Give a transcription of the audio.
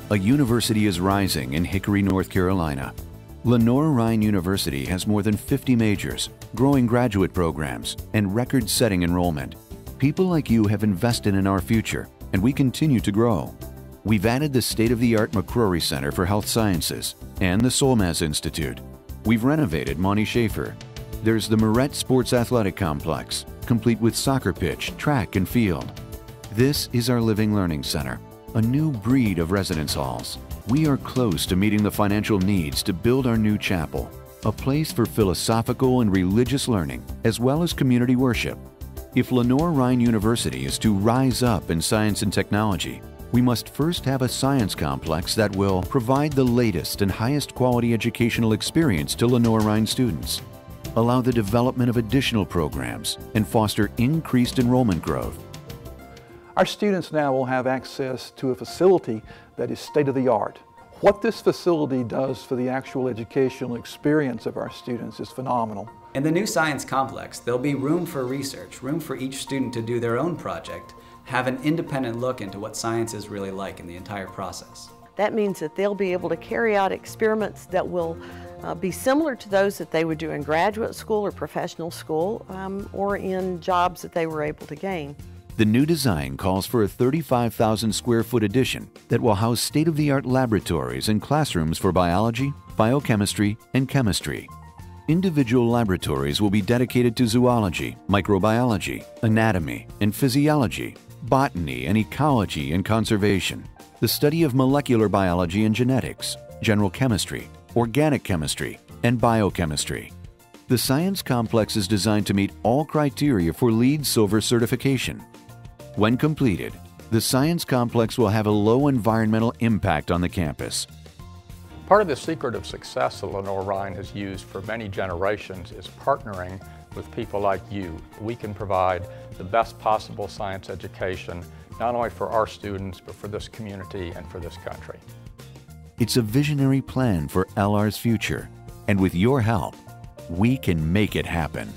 A university is rising in Hickory, North Carolina. Lenoir-Rhyne University has more than 50 majors, growing graduate programs, and record-setting enrollment. People like you have invested in our future, and we continue to grow. We've added the state-of-the-art McCrory Center for Health Sciences and the Solmaz Institute. We've renovated Monty Schaefer. There's the Moret Sports Athletic Complex, complete with soccer pitch, track, and field. This is our Living Learning Center, a new breed of residence halls. We are close to meeting the financial needs to build our new chapel, a place for philosophical and religious learning, as well as community worship. If Lenoir-Rhyne University is to rise up in science and technology, we must first have a science complex that will provide the latest and highest quality educational experience to Lenoir-Rhyne students, allow the development of additional programs, and foster increased enrollment growth. Our students now will have access to a facility that is state-of-the-art. What this facility does for the actual educational experience of our students is phenomenal. In the new science complex, there'll be room for research, room for each student to do their own project, have an independent look into what science is really like in the entire process. That means that they'll be able to carry out experiments that will be similar to those that they would do in graduate school or professional school or in jobs that they were able to gain. The new design calls for a 35,000 square foot addition that will house state-of-the-art laboratories and classrooms for biology, biochemistry, and chemistry. Individual laboratories will be dedicated to zoology, microbiology, anatomy, and physiology, botany and ecology and conservation, the study of molecular biology and genetics, general chemistry, organic chemistry, and biochemistry. The science complex is designed to meet all criteria for LEED Silver certification. When completed, the science complex will have a low environmental impact on the campus. Part of the secret of success that Lenoir-Rhyne has used for many generations is partnering with people like you. We can provide the best possible science education, not only for our students, but for this community and for this country. It's a visionary plan for LR's future, and with your help, we can make it happen.